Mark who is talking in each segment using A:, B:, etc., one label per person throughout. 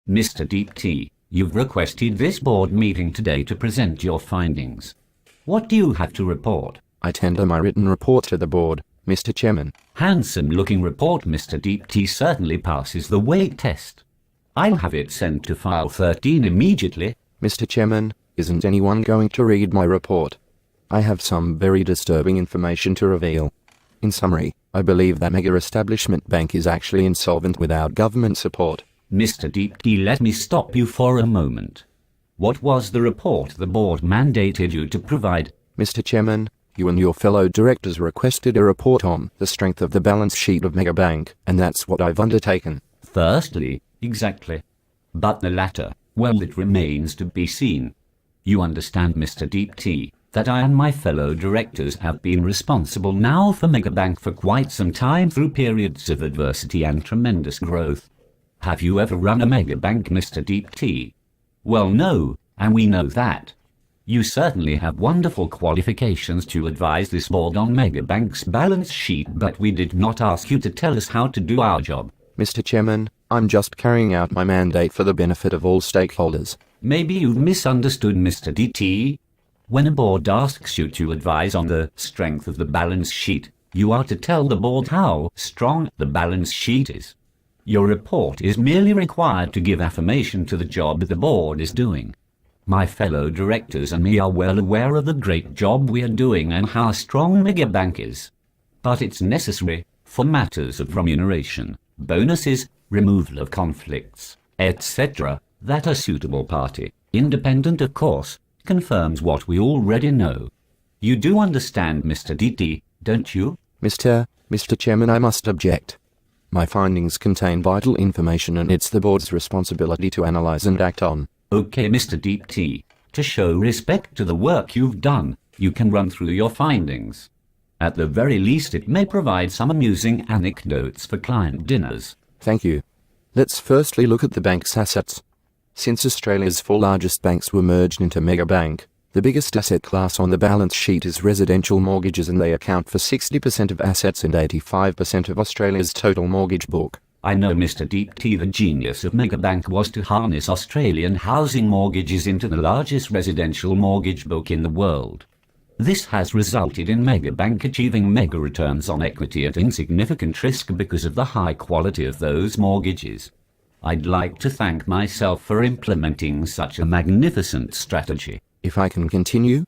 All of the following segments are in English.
A: Mr. Deep T, you've requested this board meeting today to present your findings. What do you have to report?
B: I tender my written report to the board, Mr. Chairman.
A: Handsome-looking report, Mr. Deep T certainly passes the weight test. I'll have it sent to file 13 immediately.
B: Mr. Chairman, isn't anyone going to read my report? I have some very disturbing information to reveal. In summary, I believe that Mega Establishment Bank is actually insolvent without government support.
A: Mr. Deep T, let me stop you for a moment. What was the report the board mandated you to provide?
B: Mr. Chairman, you and your fellow directors requested a report on the strength of the balance sheet of Mega Bank, and that's what I've undertaken.
A: Firstly, exactly. But the latter, well, it remains to be seen. You understand, Mr. Deep T, that I and my fellow directors have been responsible now for Mega Bank for quite some time through periods of adversity and tremendous growth. Have you ever run a Mega Bank, Mr. Deep T? Well, no, and we know that. You certainly have wonderful qualifications to advise this board on Mega Bank's balance sheet, but we did not ask you to tell us how to do our job.
B: Mr. Chairman, I'm just carrying out my mandate for the benefit of all stakeholders.
A: Maybe you've misunderstood, Mr. DT. When a board asks you to advise on the strength of the balance sheet, you are to tell the board how strong the balance sheet is. Your report is merely required to give affirmation to the job the board is doing. My fellow directors and me are well aware of the great job we are doing and how strong Mega Bank is. But it's necessary for matters of remuneration, bonuses, removal of conflicts, etc., that a suitable party, independent of course, confirms what we already know. You do understand, Mr. DT, don't you?
B: Mr. Chairman, I must object. My findings contain vital information and it's the board's responsibility to analyze and act on.
A: Okay, Mr. Deep T, to show respect to the work you've done, you can run through your findings. At the very least, it may provide some amusing anecdotes for client dinners.
B: Thank you. Let's firstly look at the bank's assets. Since Australia's 4 largest banks were merged into Mega Bank, the biggest asset class on the balance sheet is residential mortgages, and they account for 60% of assets and 85% of Australia's total mortgage book.
A: I know, Mr. Deep T, the genius of Mega Bank was to harness Australian housing mortgages into the largest residential mortgage book in the world. This has resulted in Mega Bank achieving mega returns on equity at insignificant risk because of the high quality of those mortgages. I'd like to thank myself for implementing such a magnificent strategy.
B: If I can continue?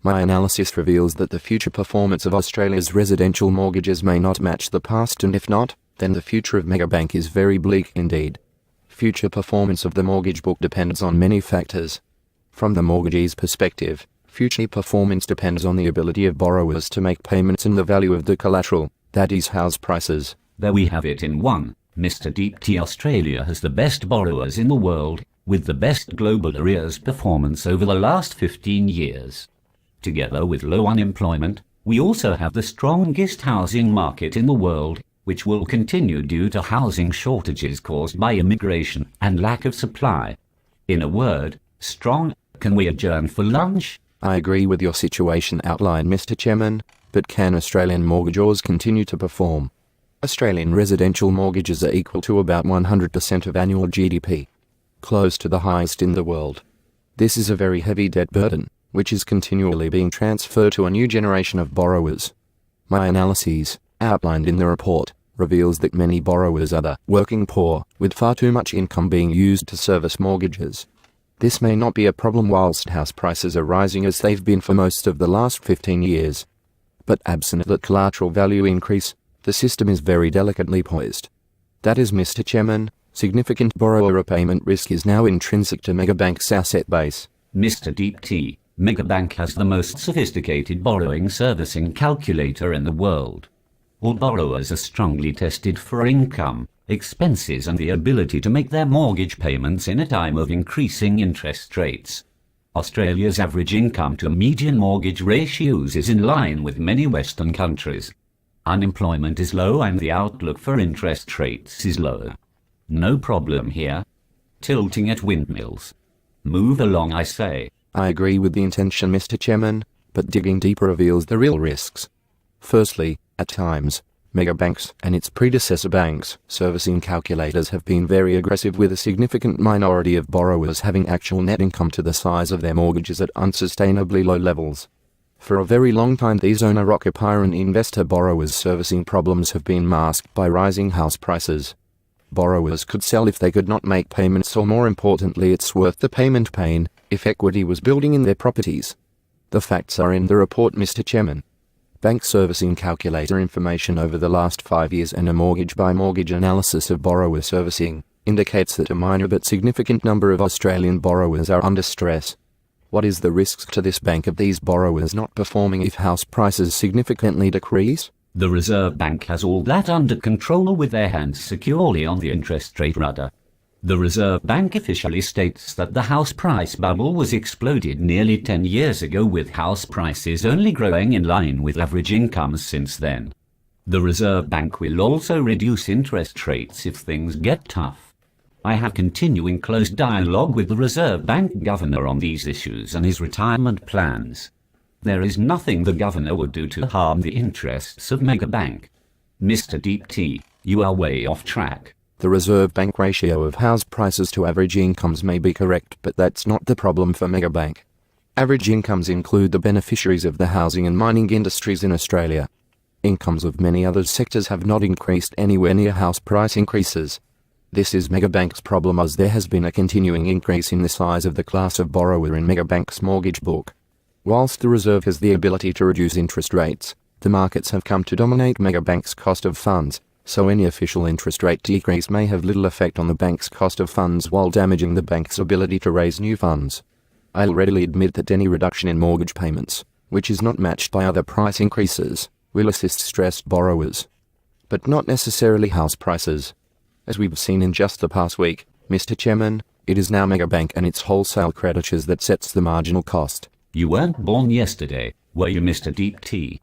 B: My analysis reveals that the future performance of Australia's residential mortgages may not match the past, and if not, then the future of Mega Bank is very bleak indeed. Future performance of the mortgage book depends on many factors. From the mortgagee's perspective, future performance depends on the ability of borrowers to make payments and the value of the collateral, that is, house prices.
A: There we have it in one. Mr. Deep T, Australia has the best borrowers in the world, with the best global arrears performance over the last 15 years. Together with low unemployment, we also have the strongest housing market in the world, which will continue due to housing shortages caused by immigration and lack of supply. In a word, strong. Can we adjourn for lunch?
B: I agree with your situation outline, Mr. Chairman, but can Australian mortgagors continue to perform? Australian residential mortgages are equal to about 100% of annual GDP, close to the highest in the world. This is a very heavy debt burden, which is continually being transferred to a new generation of borrowers. My analyses, outlined in the report, reveals that many borrowers are the working poor, with far too much income being used to service mortgages. This may not be a problem whilst house prices are rising as they've been for most of the last 15 years. But absent the collateral value increase, the system is very delicately poised. That is, Mr. Chairman, significant borrower repayment risk is now intrinsic to Mega Bank's asset base.
A: Mr. Deep T, Mega Bank has the most sophisticated borrowing servicing calculator in the world. All borrowers are strongly tested for income, expenses and the ability to make their mortgage payments in a time of increasing interest rates. Australia's average income to median mortgage ratios is in line with many Western countries. Unemployment is low and the outlook for interest rates is low. No problem here. Tilting at windmills. Move along, I say.
B: I agree with the intention, Mr. Chairman, but digging deeper reveals the real risks. Firstly, at times, Megabanks and its predecessor banks servicing calculators have been very aggressive, with a significant minority of borrowers having actual net income to the size of their mortgages at unsustainably low levels. For a very long time, these owner-occupier and investor borrowers' servicing problems have been masked by rising house prices. Borrowers could sell if they could not make payments, or more importantly, it's worth the payment pain if equity was building in their properties. The facts are in the report, Mr. Chairman. Bank servicing calculator information over the last 5 years and a mortgage-by-mortgage analysis of borrower servicing indicates that a minor but significant number of Australian borrowers are under stress. What is the risks to this bank of these borrowers not performing if house prices significantly decrease?
A: The Reserve Bank has all that under control with their hands securely on the interest rate rudder. The Reserve Bank officially states that the house price bubble was exploded nearly 10 years ago, with house prices only growing in line with average incomes since then. The Reserve Bank will also reduce interest rates if things get tough. I have continuing close dialogue with the Reserve Bank Governor on these issues and his retirement plans. There is nothing the Governor would do to harm the interests of Megabank. Mr. Deep T, you are way off track.
B: The Reserve Bank ratio of house prices to average incomes may be correct, but that's not the problem for Megabank. Average incomes include the beneficiaries of the housing and mining industries in Australia. Incomes of many other sectors have not increased anywhere near house price increases. This is Megabank's problem, as there has been a continuing increase in the size of the class of borrower in Megabank's mortgage book. Whilst the Reserve has the ability to reduce interest rates, the markets have come to dominate Megabank's cost of funds, so any official interest rate decrease may have little effect on the bank's cost of funds while damaging the bank's ability to raise new funds. I'll readily admit that any reduction in mortgage payments, which is not matched by other price increases, will assist stressed borrowers, but not necessarily house prices. As we've seen in just the past week, Mr. Chairman, it is now Megabank and its wholesale creditors that sets the marginal cost.
A: You weren't born yesterday, were you, Mr. Deep T?